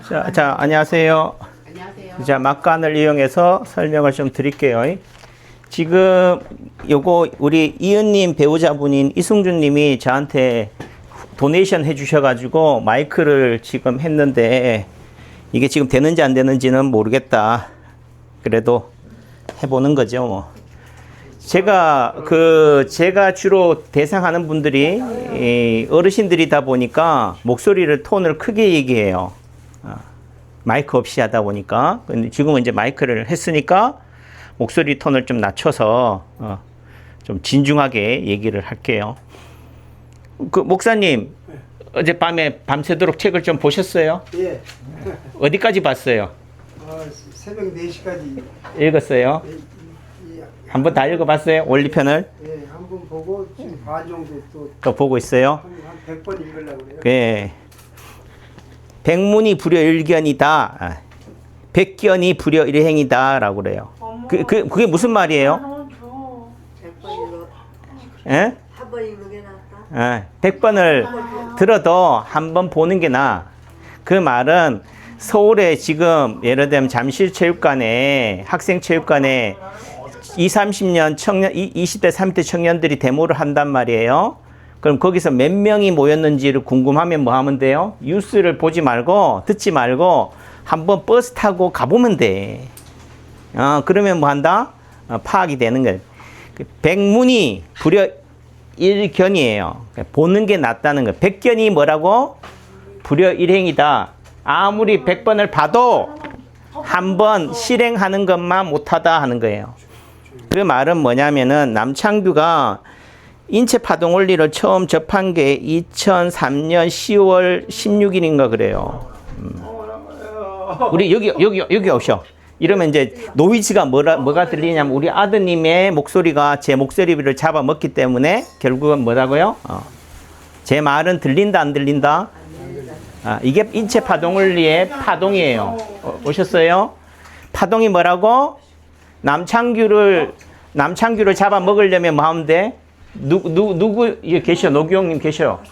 안녕하세요. 안녕하세요. 자, 막간을 이용해서 설명을 좀 드릴게요. 지금 요거 우리 이은님 배우자분인 이승준님이 저한테 도네이션 해주셔가지고 마이크를 지금 했는데 이게 지금 되는지 안 되는지는 모르겠다. 그래도 해보는 거죠, 뭐. 제가 주로 대상하는 분들이 어르신들이다 보니까 목소리를 톤을 크게 얘기해요. 마이크 없이 하다 보니까. 근데 지금은 이제 마이크를 했으니까 목소리 톤을 좀 낮춰서 좀 진중하게 얘기를 할게요. 목사님, 어젯밤에 밤새도록 책을 좀 보셨어요? 예. 어디까지 봤어요? 새벽 4시까지. 읽었어요? 한번 다 읽어봤어요? 원리편을? 예, 한 번 보고 지금 반 정도 또 보고 있어요? 한 100번 읽으려고 그래요. 예. 백문이 불여일견이다. 백견이 불여일행이다. 라고 그래요. 그게 무슨 말이에요? 100번 예? 한번 읽는 게 낫다. 100번을 들어도 한 번 보는 게 나아. 그 말은 서울에 지금 예를 들면 잠실체육관에 학생체육관에 20, 30년 청년, 20대, 30대 청년들이 데모를 한단 말이에요. 그럼 거기서 몇 명이 모였는지를 궁금하면 뭐 하면 돼요? 뉴스를 보지 말고 듣지 말고 한번 버스 타고 가보면 돼. 그러면 뭐 한다? 파악이 되는 거예요. 백문이 불여일견이에요. 보는 게 낫다는 거예요. 백견이 뭐라고? 불여일행이다. 아무리 100번을 봐도 한 번 실행하는 것만 못하다 하는 거예요. 그 말은 뭐냐면은 남창규가 인체 파동 원리를 처음 접한 게 2003년 10월 16일인가 그래요. 우리 여기 오셔. 이러면 이제 노이즈가 뭐가 들리냐면 우리 아드님의 목소리가 제 목소리를 잡아먹기 때문에 결국은 뭐라고요? 제 말은 들린다 안 들린다? 이게 인체 파동 원리의 파동이에요. 오셨어요? 파동이 뭐라고? 남창규를 잡아먹으려면 뭐 하면 돼? 누구 계셔? 노규형님 계셔.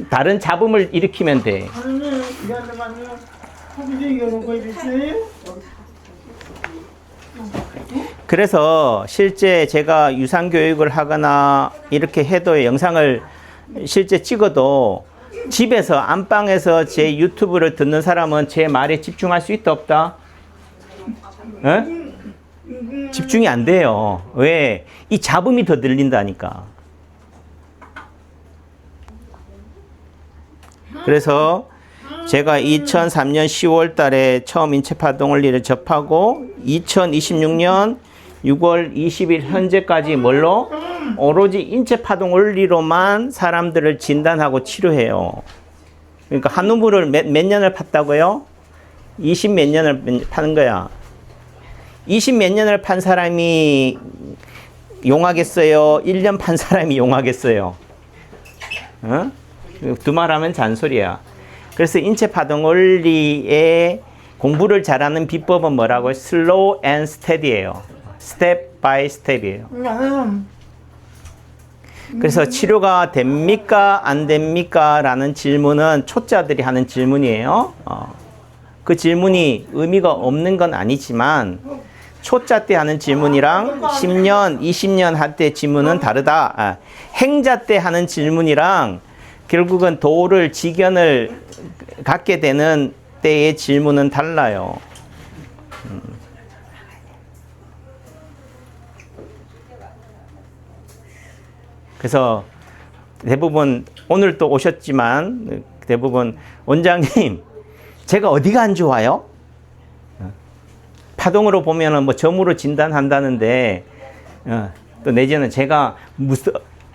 다른 잡음을 일으키면 돼. 그래서 실제 제가 유산교육을 하거나 이렇게 해도 영상을 실제 찍어도 집에서 안방에서 제 유튜브를 듣는 사람은 제 말에 집중할 수 있다 없다? 에? 집중이 안 돼요. 왜? 이 잡음이 더 들린다니까. 그래서 제가 2003년 10월 달에 처음 인체파동 원리를 접하고 2026년 6월 20일 현재까지 뭘로? 오로지 인체파동 원리로만 사람들을 진단하고 치료해요. 그러니까 한우물을 몇 년을 팠다고요? 20 몇 년을 파는 거야. 20 몇 년을 판 사람이 용하겠어요? 1년 판 사람이 용하겠어요? 두말하면 잔소리야. 그래서 인체파동 원리의 공부를 잘하는 비법은 뭐라고요? 슬로우 앤 스테디예요. 스텝 바이 스텝이에요. 그래서 치료가 됩니까? 안 됩니까? 라는 질문은 초짜들이 하는 질문이에요. 그 질문이 의미가 없는 건 아니지만 초짜 때 하는 질문이랑 10년, 20년 할 때 질문은 다르다. 행자 때 하는 질문이랑 결국은 도를 지견을 갖게 되는 때의 질문은 달라요. 그래서 대부분 오늘 또 오셨지만 대부분 원장님 제가 어디가 안 좋아요? 파동으로 보면은 뭐 점으로 진단한다는데 또 내지는 제가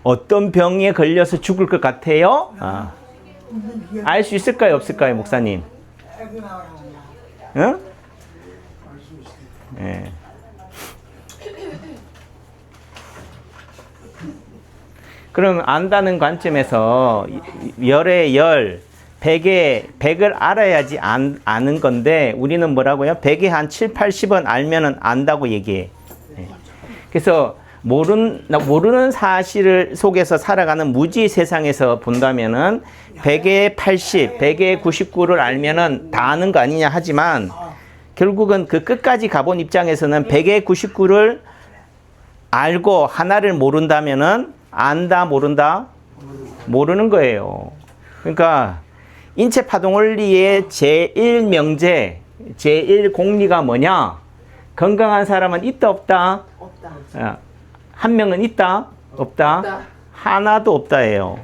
어떤 병에 걸려서 죽을 것 같아요? 알 수 있을까요? 없을까요? 목사님? 응? 네. 그럼 안다는 관점에서 열의 열, 100을 알아야지 아는 건데 우리는 뭐라고요? 100에 한 7, 80은 알면은 안다고 얘기해. 그래서 모르는 사실을 속에서 살아가는 무지 세상에서 본다면은 100에 80, 100에 99를 알면은 다 아는 거 아니냐 하지만 결국은 그 끝까지 가본 입장에서는 100에 99를 알고 하나를 모른다면은 안다, 모른다? 모르는 거예요. 그러니까 인체 파동 원리의 제1명제, 제1공리가 뭐냐? 건강한 사람은 있다, 없다? 없다. 한 명은 있다? 없다? 없다. 하나도 없다예요.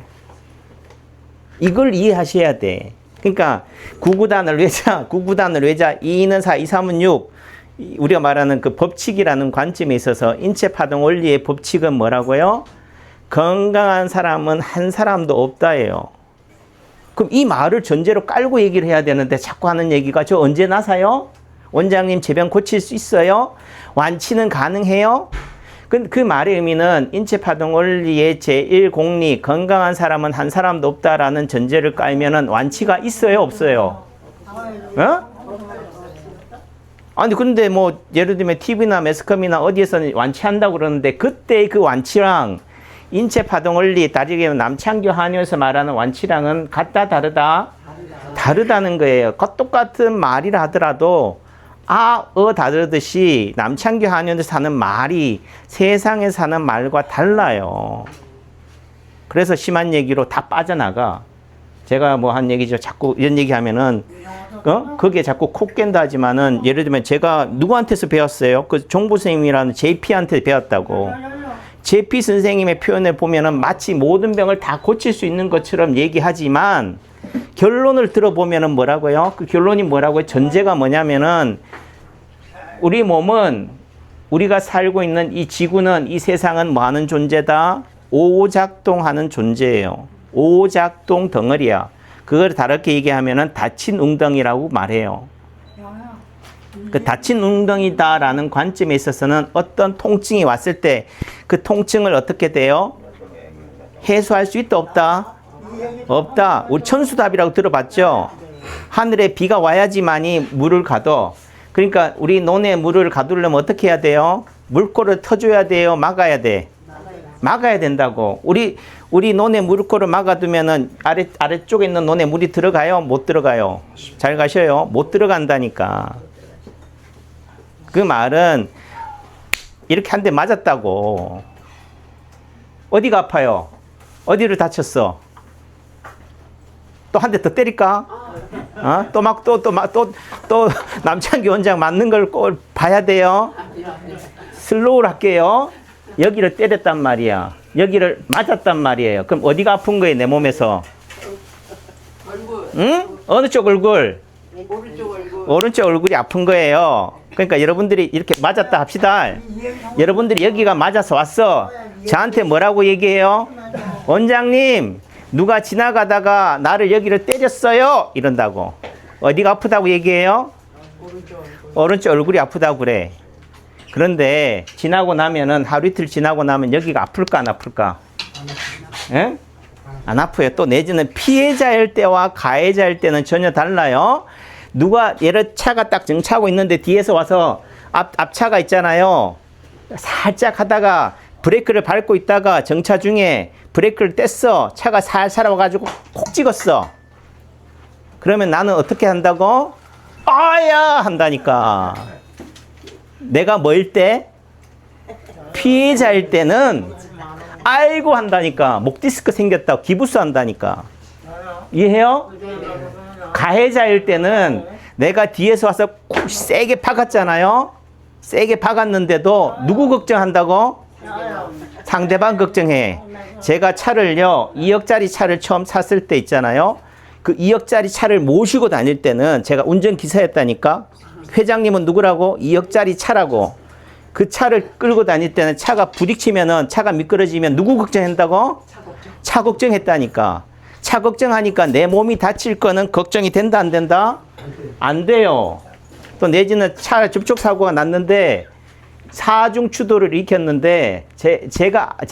이걸 이해하셔야 돼. 그러니까 9구단을 외자, 9구단을 외자, 2는 4, 2, 3은 6. 우리가 말하는 그 법칙이라는 관점에 있어서 인체 파동 원리의 법칙은 뭐라고요? 건강한 사람은 한 사람도 없다예요. 그럼 이 말을 전제로 깔고 얘기를 해야 되는데 자꾸 하는 얘기가 저 언제 나사요? 원장님 제 병 고칠 수 있어요? 완치는 가능해요? 그 말의 의미는 인체 파동 원리의 제1공리 건강한 사람은 한 사람도 없다라는 전제를 깔면은 완치가 있어요, 없어요? 어? 아니 근데 뭐 예를 들면 TV나 매스컴이나 어디에서는 완치한다고 그러는데 그때 그 완치랑 인체 파동 원리 다르게 남창규 한의에서 말하는 완치랑은 같다 다르다? 다르다는 거예요. 똑같은 말이라 하더라도 다르듯이 남창규 한의원에서 하는 말이 세상에 사는 말과 달라요. 그래서 심한 얘기로 다 빠져나가. 제가 뭐 한 얘기죠. 자꾸 이런 얘기 하면은 그게 자꾸 코 깬다 하지만은 예를 들면 제가 누구한테서 배웠어요? 그 종부 선생님이라는 JP한테 배웠다고. JP 선생님의 표현을 보면은 마치 모든 병을 다 고칠 수 있는 것처럼 얘기하지만 결론을 들어보면은 뭐라고요? 그 결론이 뭐라고요? 전제가 뭐냐면은 우리 몸은 우리가 살고 있는 이 지구는 이 세상은 뭐 하는 존재다? 오작동하는 존재예요. 오작동 덩어리야. 그걸 다르게 얘기하면은 닫힌 웅덩이라고 말해요. 그 닫힌 웅덩이다라는 관점에 있어서는 어떤 통증이 왔을 때 그 통증을 어떻게 돼요? 해소할 수 있다, 없다? 없다. 우리 천수답이라고 들어봤죠? 하늘에 비가 와야지만이 물을 가둬. 그러니까 우리 논에 물을 가두려면 어떻게 해야 돼요? 물꼬를 터줘야 돼요? 막아야 돼? 막아야 된다고. 우리 논에 물꼬를 막아두면은 아래쪽에 있는 논에 물이 들어가요? 못 들어가요? 잘 가셔요? 못 들어간다니까. 그 말은 이렇게 한 대 맞았다고. 어디가 아파요? 어디를 다쳤어? 또 한 대 더 때릴까? 또 남창기 원장 맞는 걸 꼭 봐야 돼요. 슬로우를 할게요. 여기를 때렸단 말이야. 여기를 맞았단 말이에요. 그럼 어디가 아픈 거예요, 내 몸에서? 얼굴. 응? 어느 쪽 얼굴? 오른쪽 얼굴. 오른쪽 얼굴이 아픈 거예요. 그러니까 여러분들이 이렇게 맞았다 합시다. 여러분들이 여기가 맞아서 왔어. 저한테 뭐라고 얘기해요? 원장님, 누가 지나가다가 나를 여기를 때렸어요. 이런다고. 어디가 아프다고 얘기해요? 오른쪽 얼굴이 아프다고 그래. 그런데 지나고 나면은 하루 이틀 지나고 나면 여기가 아플까 안 아플까? 예? 안 아파요. 또 내지는 피해자일 때와 가해자일 때는 전혀 달라요. 누가 얘를 차가 딱 정차하고 있는데 뒤에서 와서 앞차가 있잖아요. 살짝 하다가 브레이크를 밟고 있다가 정차 중에 브레이크를 뗐어. 차가 살살 와가지고 콕 찍었어. 그러면 나는 어떻게 한다고? 아야! 한다니까. 내가 뭐일 때? 피해자일 때는 아이고 한다니까. 목 디스크 생겼다고 기부스 한다니까. 이해해요? 가해자일 때는 내가 뒤에서 와서 세게 박았잖아요. 세게 박았는데도 누구 걱정한다고? 상대방 걱정해. 제가 차를요 2억짜리 차를 처음 샀을 때 있잖아요. 그 2억짜리 차를 모시고 다닐 때는 제가 운전기사였다니까. 회장님은 누구라고? 2억짜리 차라고. 그 차를 끌고 다닐 때는 차가 부딪히면은 차가 미끄러지면 누구 걱정한다고? 차 걱정했다니까. 차 걱정하니까 내 몸이 다칠 거는 걱정이 된다 안 된다? 안 돼요. 또 내지는 차 접촉사고가 났는데 사중 추돌을 일으켰는데 제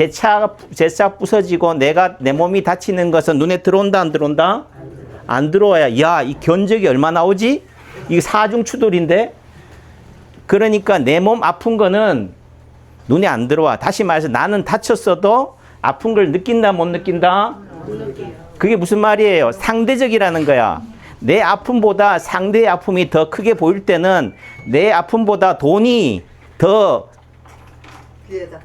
차 부서지고 내 몸이 다치는 것은 눈에 들어온다 안 들어온다? 안 들어와야 야, 이 견적이 얼마 나오지? 이게 사중 추돌인데. 그러니까 내 몸 아픈 거는 눈에 안 들어와. 다시 말해서 나는 다쳤어도 아픈 걸 느낀다, 못 느낀다? 그게 무슨 말이에요? 상대적이라는 거야. 내 아픔보다 상대의 아픔이 더 크게 보일 때는 내 아픔보다 돈이 더 기회다.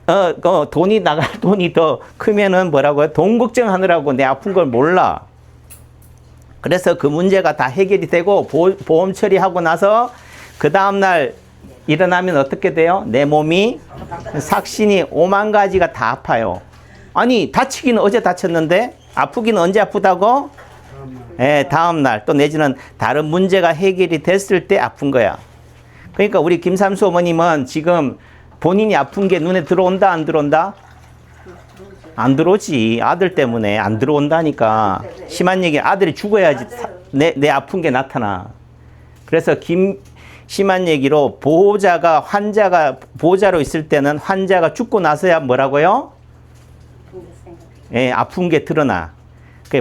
돈이 나갈 돈이 더 크면은 뭐라고요? 돈 걱정하느라고 내 아픈 걸 몰라. 그래서 그 문제가 다 해결이 되고 보험 처리하고 나서 그 다음날 일어나면 어떻게 돼요? 내 몸이 삭신이 5만 가지가 다 아파요. 아니 다치기는 어제 다쳤는데 아프기는 언제 아프다고? 다음날 또 내지는 다른 문제가 해결이 됐을 때 아픈 거야. 그러니까 우리 김삼수 어머님은 지금 본인이 아픈 게 눈에 들어온다 안 들어온다? 안 들어오지. 아들 때문에 안 들어온다니까. 심한 얘기, 아들이 죽어야지 내 아픈 게 나타나. 그래서 심한 얘기로 환자가 보호자로 있을 때는 환자가 죽고 나서야 뭐라고요? 아픈 게 드러나.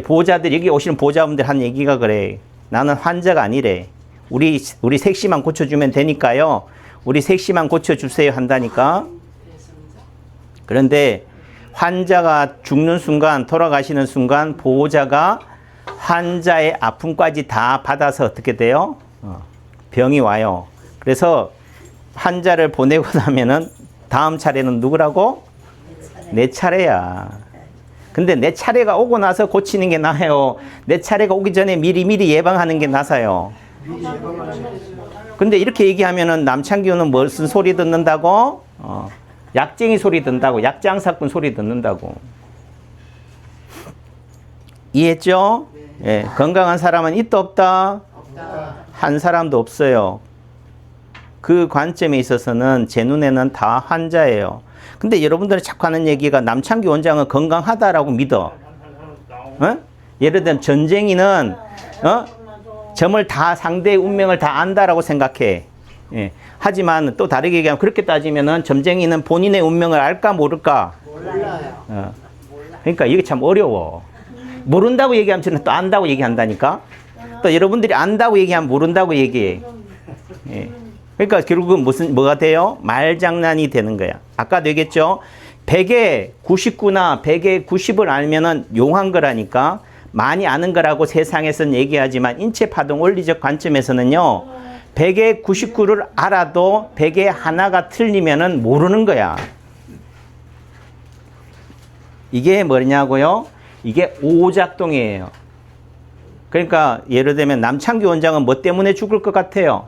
보호자들, 여기 오시는 보호자분들 한 얘기가 그래. 나는 환자가 아니래. 우리 색시만 고쳐주면 되니까요. 우리 색시만 고쳐주세요 한다니까. 그런데 환자가 죽는 순간, 돌아가시는 순간 보호자가 환자의 아픔까지 다 받아서 어떻게 돼요? 병이 와요. 그래서 환자를 보내고 나면은 다음 차례는 누구라고? 내 차례야. 근데 내 차례가 오고 나서 고치는 게 나아요? 내 차례가 오기 전에 미리 예방하는 게 나아요? 근데 이렇게 얘기하면은 남창규는 무슨 소리 듣는다고? 약쟁이 소리 듣는다고. 약장사꾼 소리 듣는다고. 이해했죠? 예, 건강한 사람은 있다 없다? 한 사람도 없어요. 그 관점에 있어서는 제 눈에는 다 환자예요. 근데 여러분들이 자꾸 하는 얘기가 남창규 원장은 건강하다라고 믿어. 예를 들면 전쟁이는 점을 다 상대의 운명을 다 안다라고 생각해. 예. 하지만 또 다르게 얘기하면 그렇게 따지면은 점쟁이는 본인의 운명을 알까 모를까? 몰라요. 그러니까 이게 참 어려워. 모른다고 얘기하면 저는 또 안다고 얘기한다니까. 또 여러분들이 안다고 얘기하면 모른다고 얘기해. 예. 그러니까 결국은 뭐가 돼요? 말장난이 되는 거야. 아까도 얘기했죠? 100에 99나 100에 90을 알면은 용한 거라니까. 많이 아는 거라고 세상에서는 얘기하지만 인체파동 원리적 관점에서는요. 100에 99를 알아도 100에 하나가 틀리면은 모르는 거야. 이게 뭐냐고요? 이게 오작동이에요. 그러니까 예를 들면 남창규 원장은 뭐 때문에 죽을 것 같아요?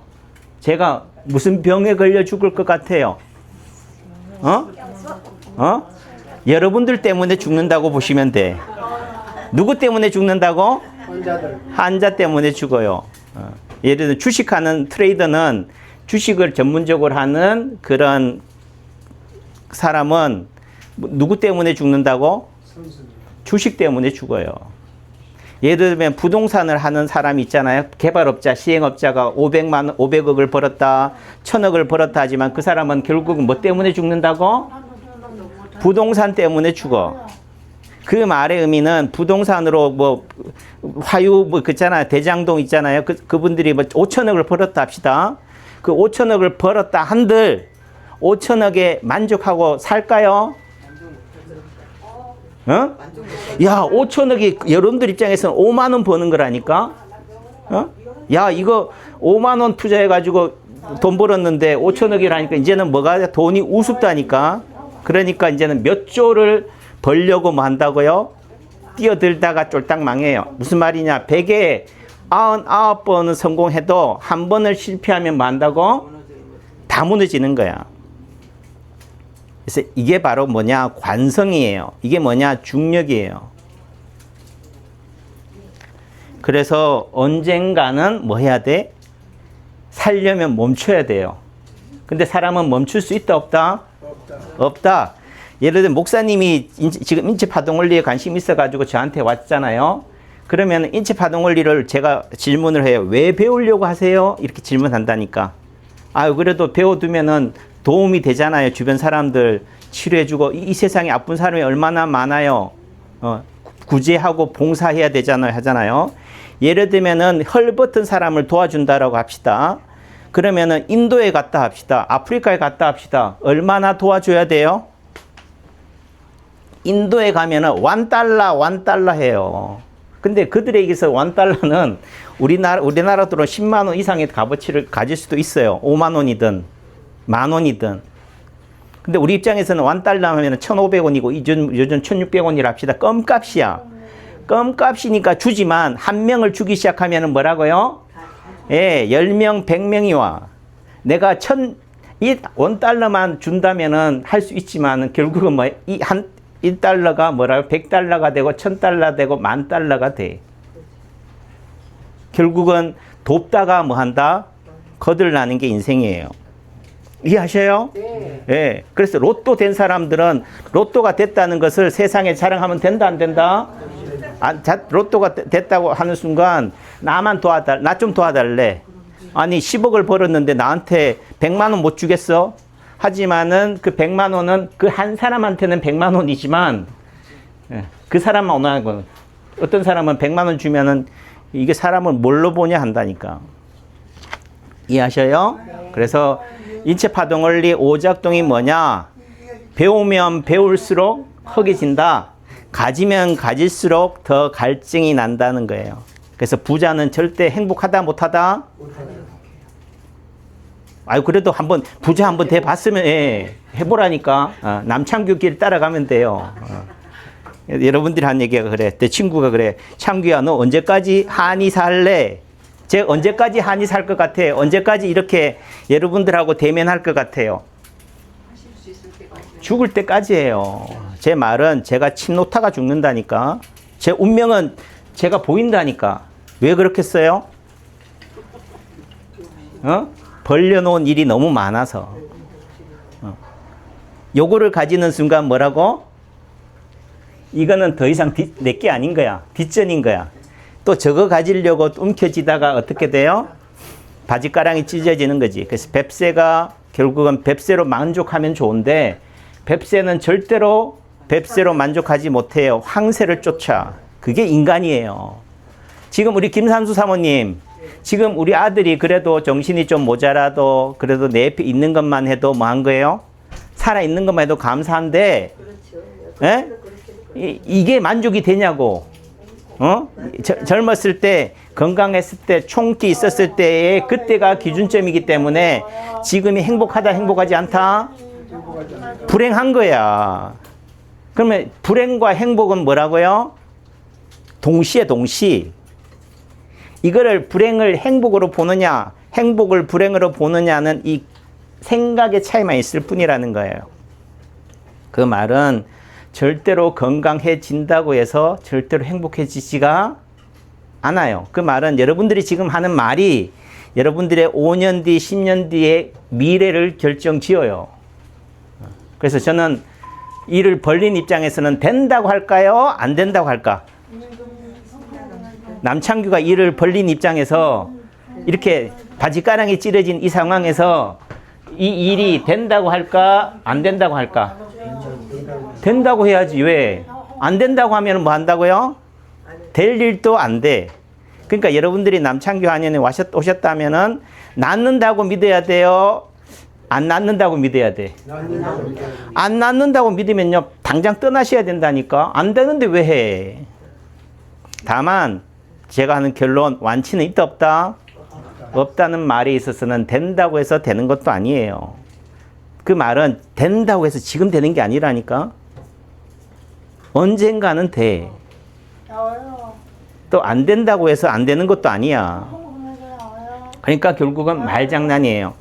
제가 무슨 병에 걸려 죽을 것 같아요? 여러분들 때문에 죽는다고 보시면 돼. 누구 때문에 죽는다고? 환자 때문에 죽어요. 예를 들어 주식하는 트레이더는 주식을 전문적으로 하는 그런 사람은 누구 때문에 죽는다고? 주식 때문에 죽어요. 예를 들면 부동산을 하는 사람이 있잖아요. 개발업자, 시행업자가 500억을 벌었다, 1000억을 벌었다 하지만 그 사람은 결국은 뭐 때문에 죽는다고? 부동산 때문에 죽어. 그 말의 의미는 부동산으로 뭐 화유 뭐 그잖아요. 대장동 있잖아요. 그분들이 뭐 5천억을 벌었다 합시다. 그 5천억을 벌었다 한들 5천억에 만족하고 살까요? 야, 5천억이 여러분들 입장에서는 5만 원 버는 거라니까. 야, 이거 5만 원 투자해가지고 돈 벌었는데 5천억이라니까 이제는 뭐가 돈이 우습다니까. 그러니까 이제는 몇 조를 벌려고 뭐 한다고요? 뛰어들다가 쫄딱 망해요. 무슨 말이냐? 100에 99번은 성공해도 한 번을 실패하면 뭐 한다고? 다 무너지는 거야. 그래서 이게 바로 뭐냐? 관성이에요. 이게 뭐냐? 중력이에요. 그래서 언젠가는 뭐 해야 돼? 살려면 멈춰야 돼요. 근데 사람은 멈출 수 있다 없다? 없다. 예를 들면 목사님이 지금 인체파동원리에 관심이 있어가지고 저한테 왔잖아요. 그러면 인체파동원리를 제가 질문을 해요. 왜 배우려고 하세요? 이렇게 질문한다니까. 아유, 그래도 배워두면은 도움이 되잖아요. 주변 사람들 치료해주고 이 세상에 아픈 사람이 얼마나 많아요. 구제하고 봉사해야 되잖아요. 하잖아요. 예를 들면은 헐벗은 사람을 도와준다라고 합시다. 그러면은 인도에 갔다 합시다. 아프리카에 갔다 합시다. 얼마나 도와줘야 돼요? 인도에 가면은 $1 해요. 근데 그들에게서 $1는 우리나라 돈 10만 원 이상의 값어치를 가질 수도 있어요. 5만 원이든 만 원이든. 근데 우리 입장에서는 $1 하면 1,500원이고 요즘 1,600원이라 합시다. 껌값이야. 껌값이니까 주지만 한 명을 주기 시작하면 뭐라고요? 예, 10명, 100명이 와. 내가 $1만 준다면은 할 수 있지만 결국은 뭐 $1가 뭐라고? $100가 되고 $1,000 되고 $10,000가 돼. 결국은 돕다가 뭐 한다? 거들나는 게 인생이에요. 이해하셔요? 네. 예. 그래서 로또 된 사람들은 로또가 됐다는 것을 세상에 자랑하면 된다, 안 된다? 로또가 됐다고 하는 순간 나 좀 도와달래. 아니 10억을 벌었는데 나한테 100만 원 못 주겠어? 하지만은 그 100만 원은 그 한 사람한테는 100만 원이지만 그 사람만 원하는 어떤 사람은 100만 원 주면은 이게 사람을 뭘로 보냐 한다니까. 이해하셔요? 그래서 인체파동원리 오작동이 뭐냐? 배우면 배울수록 허기진다. 가지면 가질수록 더 갈증이 난다는 거예요. 그래서 부자는 절대 행복하다 못하다? 아유 그래도 부자 한번 돼 봤으면 해보라니까. 남창규 길 따라가면 돼요. 여러분들이 한 얘기가 그래. 내 친구가 그래. 창규야 너 언제까지 한의 살래? 제가 언제까지 한의 살 것 같아? 언제까지 이렇게 여러분들하고 대면할 것 같아요? 죽을 때까지예요. 제 말은 제가 침 놓다가 죽는다니까. 제 운명은 제가 보인다니까. 왜 그렇겠어요? 벌려놓은 일이 너무 많아서. 요거를 가지는 순간 뭐라고? 이거는 더 이상 내게 아닌 거야. 뒷전인 거야. 또 저거 가지려고 움켜쥐다가 어떻게 돼요? 바지가랑이 찢어지는 거지. 그래서 뱁새가 결국은 뱁새로 만족하면 좋은데 뱁새는 절대로 뱁새로 만족하지 못해요. 황새를 쫓아. 그게 인간이에요. 지금 우리 김삼수 사모님, 지금 우리 아들이 그래도 정신이 좀 모자라도 그래도 내 옆에 있는 것만 해도 뭐 한 거예요? 살아 있는 것만 해도 감사한데, 이게 만족이 되냐고. 젊었을 때, 건강했을 때, 총기 있었을 때의 그때가 기준점이기 때문에 지금이 행복하다, 행복하지 않다? 불행한 거야. 그러면 불행과 행복은 뭐라고요? 동시. 이거를 불행을 행복으로 보느냐, 행복을 불행으로 보느냐는 이 생각의 차이만 있을 뿐이라는 거예요. 그 말은 절대로 건강해진다고 해서 절대로 행복해지지가 않아요. 그 말은 여러분들이 지금 하는 말이 여러분들의 5년 뒤, 10년 뒤의 미래를 결정지어요. 그래서 저는 이를 벌린 입장에서는 된다고 할까요? 안 된다고 할까? 남창규가 이를 벌린 입장에서 이렇게 바지가랑이 찌러진 이 상황에서 이 일이 된다고 할까? 안 된다고 할까? 된다고 해야지. 왜? 안 된다고 하면 뭐 한다고요? 될 일도 안 돼. 그러니까 여러분들이 남창규 한의원에 오셨다면은 낫는다고 믿어야 돼요? 안 낫는다고 믿어야 돼? 안 낫는다고 믿으면요 당장 떠나셔야 된다니까. 안 되는데 왜 해? 다만 제가 하는 결론, 완치는 있다 없다? 없다는 말에 있어서는 된다고 해서 되는 것도 아니에요. 그 말은 된다고 해서 지금 되는 게 아니라니까. 언젠가는 돼. 또 안 된다고 해서 안 되는 것도 아니야. 그러니까 결국은 말장난이에요.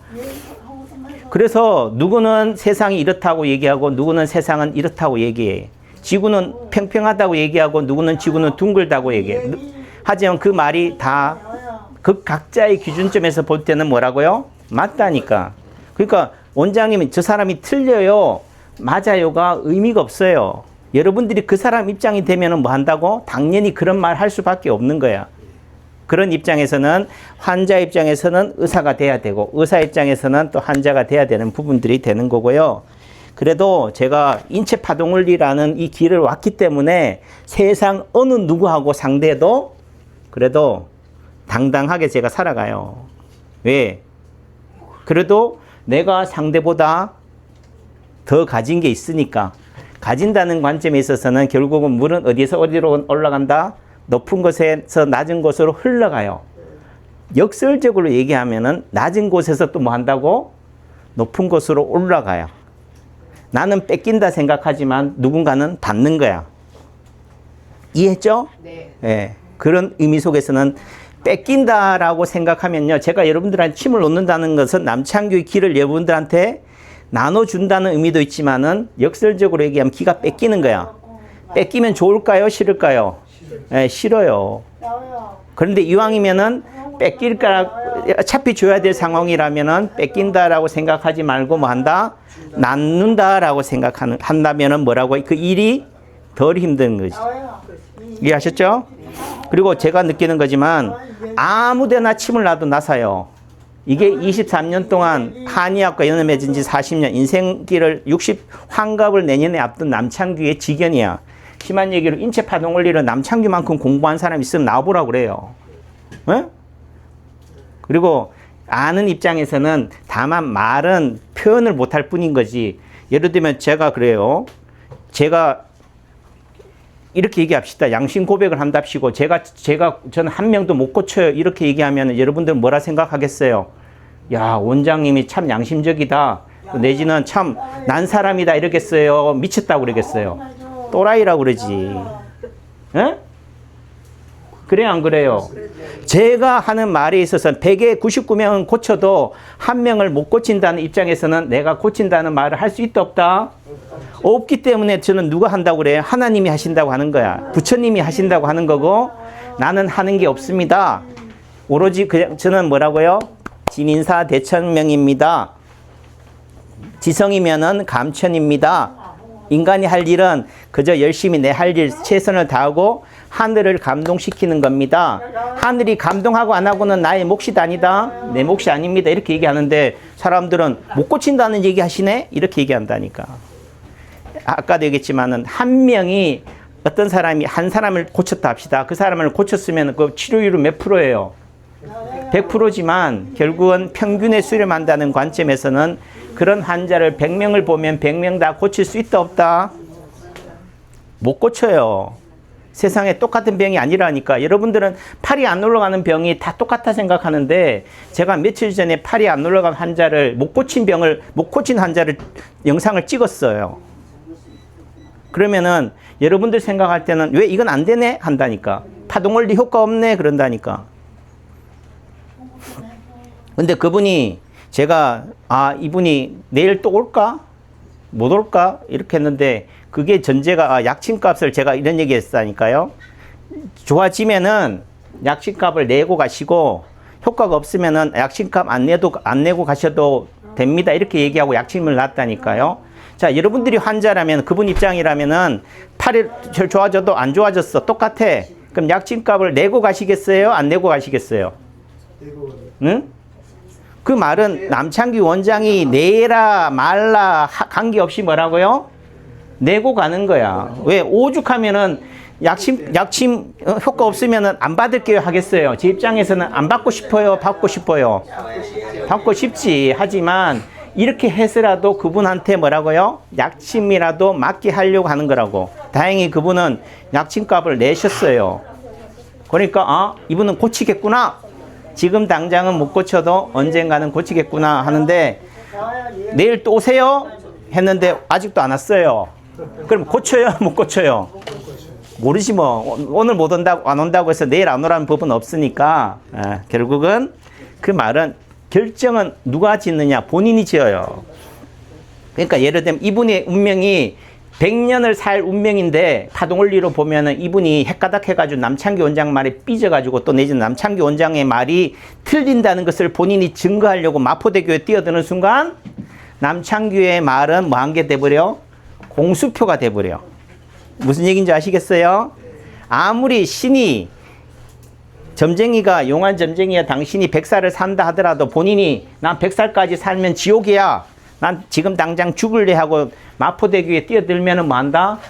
그래서 누구는 세상이 이렇다고 얘기하고 누구는 세상은 이렇다고 얘기해. 지구는 평평하다고 얘기하고 누구는 지구는 둥글다고 얘기해. 하지만 그 말이 다 그 각자의 기준점에서 볼 때는 뭐라고요? 맞다니까. 그러니까 원장님이 저 사람이 틀려요, 맞아요가 의미가 없어요. 여러분들이 그 사람 입장이 되면 뭐 한다고? 당연히 그런 말 할 수밖에 없는 거야. 그런 입장에서는 환자 입장에서는 의사가 돼야 되고 의사 입장에서는 또 환자가 돼야 되는 부분들이 되는 거고요. 그래도 제가 인체파동원리라는 이 길을 왔기 때문에 세상 어느 누구하고 상대해도 그래도 당당하게 제가 살아가요. 왜? 그래도 내가 상대보다 더 가진 게 있으니까 가진다는 관점에 있어서는 결국은 물은 어디에서 어디로 올라간다? 높은 곳에서 낮은 곳으로 흘러가요. 역설적으로 얘기하면은 낮은 곳에서 또 뭐 한다고? 높은 곳으로 올라가요. 나는 뺏긴다 생각하지만 누군가는 받는 거야. 이해했죠? 네. 예. 그런 의미 속에서는 뺏긴다라고 생각하면요. 제가 여러분들한테 침을 놓는다는 것은 남창규의 기를 여러분들한테 나눠준다는 의미도 있지만은 역설적으로 얘기하면 기가 뺏기는 거야. 뺏기면 좋을까요? 싫을까요? 예, 싫어요. 그런데 이왕이면은 뺏길까, 어차피 줘야 될 상황이라면은 뺏긴다라고 생각하지 말고 뭐 한다? 나눈다라고 한다면은 뭐라고? 그 일이 덜 힘든 거지. 이해하셨죠? 그리고 제가 느끼는 거지만 아무 데나 침을 놔도 나사요. 이게 23년 동안 한의학과 연을 맺은 지 40년, 인생길을 60 환갑을 내년에 앞둔 남창규의 직연이야. 심한 얘기로 인체 파동 원리를 남창규만큼 공부한 사람 있으면 나와보라고 그래요. 에? 그리고 아는 입장에서는 다만 말은 표현을 못할 뿐인 거지. 예를 들면 제가 그래요. 제가 이렇게 얘기합시다. 양심 고백을 한답시고 저는 한 명도 못 고쳐요. 이렇게 얘기하면 여러분들은 뭐라 생각하겠어요? 야, 원장님이 참 양심적이다. 내지는 참 난 사람이다 이러겠어요. 미쳤다고 그러겠어요. 또라이라고 그러지. 에? 그래 안 그래요? 제가 하는 말에 있어서 100에 99명은 고쳐도 한 명을 못 고친다는 입장에서는 내가 고친다는 말을 할 수 있다 없다? 없기 때문에 저는 누가 한다고 그래요? 하나님이 하신다고 하는 거야. 부처님이 하신다고 하는 거고 나는 하는 게 없습니다. 오로지 그냥 저는 뭐라고요? 진인사 대천명입니다. 지성이면은 감천입니다. 인간이 할 일은 그저 열심히 내 할 일 최선을 다하고 하늘을 감동시키는 겁니다. 하늘이 감동하고 안 하고는 나의 몫이 아니다. 내 몫이 아닙니다. 이렇게 얘기하는데 사람들은 못 고친다는 얘기 하시네? 이렇게 얘기한다니까. 아까도 얘기했지만은 한 명이 어떤 사람이 한 사람을 고쳤다 합시다. 그 사람을 고쳤으면 그 치료율은 몇 프로예요? 100%지만 결국은 평균에 수렴한다는 관점에서는 그런 환자를 100명을 보면 100명 다 고칠 수 있다 없다? 못 고쳐요. 세상에 똑같은 병이 아니라니까. 여러분들은 팔이 안 올라가는 병이 다 똑같아 생각하는데 제가 며칠 전에 팔이 안 올라간 환자를 못 고친 환자를 영상을 찍었어요. 그러면은 여러분들 생각할 때는 왜 이건 안 되네? 한다니까. 파동원리 효과 없네? 그런다니까. 근데 그분이 제가 이분이 내일 또 올까? 못 올까? 이렇게 했는데 그게 전제가 약침값을 제가 이런 얘기 했다니까요. 좋아지면은 약침값을 내고 가시고 효과가 없으면은 약침값 안 내고 가셔도 됩니다. 이렇게 얘기하고 약침을 놨다니까요. 자, 여러분들이 환자라면 그분 입장이라면은 팔이 좋아져도 안 좋아졌어. 똑같아. 그럼 약침값을 내고 가시겠어요? 안 내고 가시겠어요? 응? 그 말은 남창규 원장이 내라 말라 관계없이 뭐라고요? 내고 가는 거야. 왜? 오죽하면은 약침 효과 없으면은 안 받을게요 하겠어요. 제 입장에서는 안 받고 싶어요? 받고 싶어요? 받고 싶지. 하지만 이렇게 해서라도 그분한테 뭐라고요? 약침이라도 맞게 하려고 하는 거라고. 다행히 그분은 약침값을 내셨어요. 그러니까 이분은 고치겠구나. 지금 당장은 못 고쳐도 언젠가는 고치겠구나 하는데 내일 또 오세요? 했는데 아직도 안 왔어요. 그럼 고쳐요? 못 고쳐요? 모르지 뭐. 오늘 못 온다고 안 온다고 해서 내일 안 오라는 법은 없으니까 결국은 그 말은 결정은 누가 짓느냐? 본인이 지어요. 그러니까 예를 들면 이분의 운명이 100년을 살 운명인데 파동원리로 보면은 이분이 헷가닥 해가지고 남창규 원장 말에 삐져가지고 또 내지는 남창규 원장의 말이 틀린다는 것을 본인이 증거하려고 마포대교에 뛰어드는 순간 남창규의 말은 뭐 한 게 돼버려? 공수표가 돼버려. 무슨 얘기인지 아시겠어요? 아무리 신이 점쟁이가 용한 점쟁이야 당신이 100살을 산다 하더라도 본인이 난 100살까지 살면 지옥이야. 난 지금 당장 죽을래 하고 마포대교에 뛰어들면은 뭐 한다?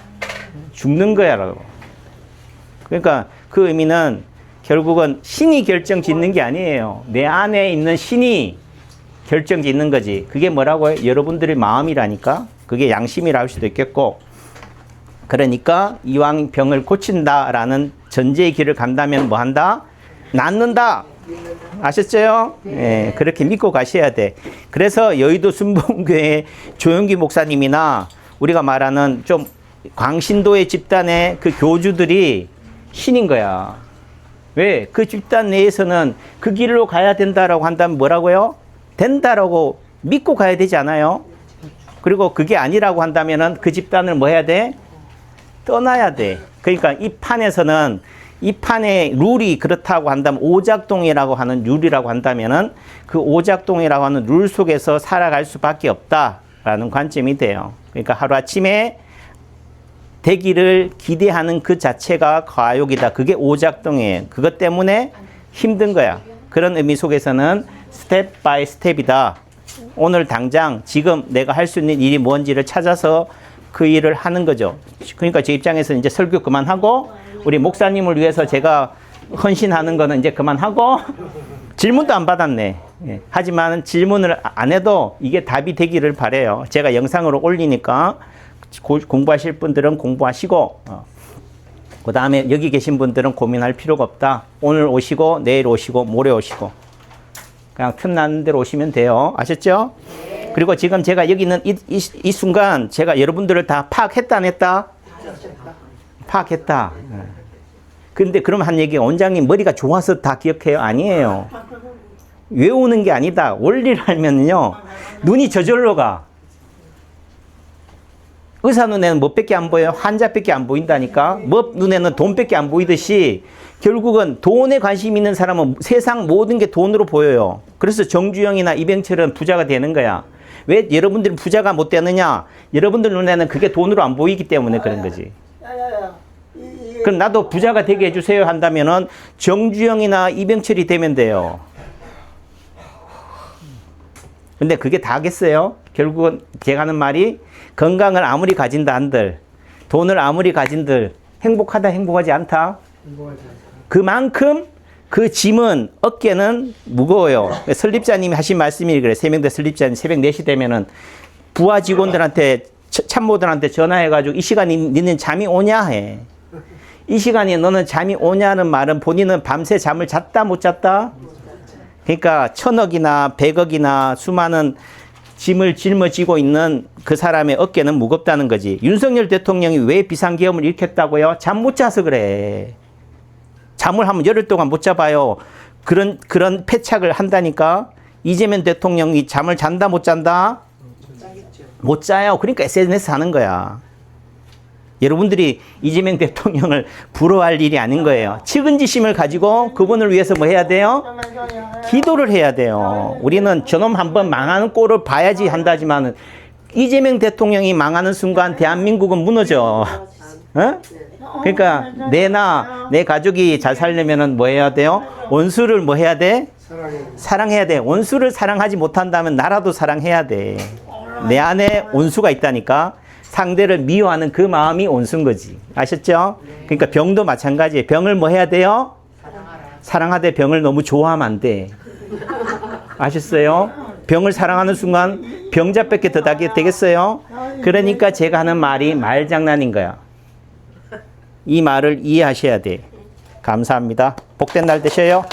죽는 거야. 그러니까 그 의미는 결국은 신이 결정 짓는 게 아니에요. 내 안에 있는 신이 결정 짓는 거지. 그게 뭐라고요? 여러분들의 마음이라니까. 그게 양심이라 할 수도 있겠고. 그러니까 이왕 병을 고친다라는 전제의 길을 간다면 뭐 한다? 낫는다. 아셨죠? 예, 그렇게 믿고 가셔야 돼. 그래서 여의도 순복음교회 조용기 목사님이나 우리가 말하는 좀 광신도의 집단의 그 교주들이 신인 거야. 왜? 그 집단 내에서는 그 길로 가야 된다라고 한다면 뭐라고요? 된다라고 믿고 가야 되지 않아요? 그리고 그게 아니라고 한다면은 그 집단을 뭐 해야 돼? 떠나야 돼. 그러니까 이 판에서는 이 판의 룰이 그렇다고 한다면 오작동이라고 하는 룰이라고 한다면은 그 오작동이라고 하는 룰 속에서 살아갈 수밖에 없다라는 관점이 돼요. 그러니까 하루아침에 되기를 기대하는 그 자체가 과욕이다. 그게 오작동이에요. 그것 때문에 힘든 거야. 그런 의미 속에서는 스텝 바이 스텝이다. 오늘 당장 지금 내가 할 수 있는 일이 뭔지를 찾아서 그 일을 하는 거죠. 그러니까 제 입장에서 이제 설교 그만하고 우리 목사님을 위해서 제가 헌신하는 거는 이제 그만하고 질문도 안 받았네. 예. 하지만 질문을 안 해도 이게 답이 되기를 바래요. 제가 영상으로 올리니까 공부하실 분들은 공부하시고 그 다음에 여기 계신 분들은 고민할 필요가 없다. 오늘 오시고 내일 오시고 모레 오시고 그냥 틈나는 대로 오시면 돼요. 아셨죠? 그리고 지금 제가 여기 있는 이 순간 제가 여러분들을 다 파악했다 안 했다? 파악했다. 근데 그럼 한 얘기가 원장님 머리가 좋아서 다 기억해요? 아니에요. 외우는 게 아니다. 원리를 알면요. 눈이 저절로 가. 의사 눈에는 뭐밖에 안 보여요? 환자밖에 안 보인다니까. 뭐 눈에는 돈밖에 안 보이듯이 결국은 돈에 관심 있는 사람은 세상 모든 게 돈으로 보여요. 그래서 정주영이나 이병철은 부자가 되는 거야. 왜 여러분들이 부자가 못 되느냐? 여러분들 눈에는 그게 돈으로 안 보이기 때문에 그런 거지. 그럼 나도 부자가 되게 해주세요 한다면은 정주영이나 이병철이 되면 돼요. 근데 그게 다겠어요? 결국은 제가 하는 말이 건강을 아무리 가진다 한들 돈을 아무리 가진들 행복하다 행복하지 않다? 그만큼 그 짐은 어깨는 무거워요. 설립자님이 하신 말씀이 그래. 세명대 설립자님 새벽 4시 되면은 부하 직원들한테 참모들한테 전화해가지고 이 시간에 니는 잠이 오냐 해. 이 시간에 너는 잠이 오냐는 말은 본인은 밤새 잠을 잤다 못 잤다? 그러니까 1000억이나 100억이나 수많은 짐을 짊어지고 있는 그 사람의 어깨는 무겁다는 거지. 윤석열 대통령이 왜 비상계엄을 일으켰다고요? 잠 못 자서 그래. 잠을 하면 열흘 동안 못 자봐요. 그런 패착을 한다니까. 이재명 대통령이 잠을 잔다 못 잔다? 못 자요. 그러니까 SNS 하는 거야. 여러분들이 이재명 대통령을 부러워할 일이 아닌 거예요. 측은지심을 가지고 그분을 위해서 뭐 해야 돼요? 기도를 해야 돼요. 우리는 저놈 한번 망하는 꼴을 봐야지 한다지만 이재명 대통령이 망하는 순간 대한민국은 무너져. 어? 그러니까 내 가족이 잘 살려면은 뭐 해야 돼요? 원수를 뭐 해야 돼? 사랑해야 돼. 원수를 사랑하지 못한다면 나라도 사랑해야 돼. 내 안에 원수가 있다니까. 상대를 미워하는 그 마음이 원수인 거지. 아셨죠? 그러니까 병도 마찬가지예요. 병을 뭐 해야 돼요? 사랑하되 병을 너무 좋아하면 안 돼. 아셨어요? 병을 사랑하는 순간 병자밖에 더 나게 되겠어요? 그러니까 제가 하는 말이 말장난인 거야. 이 말을 이해하셔야 돼. 감사합니다. 복된 날 되셔요.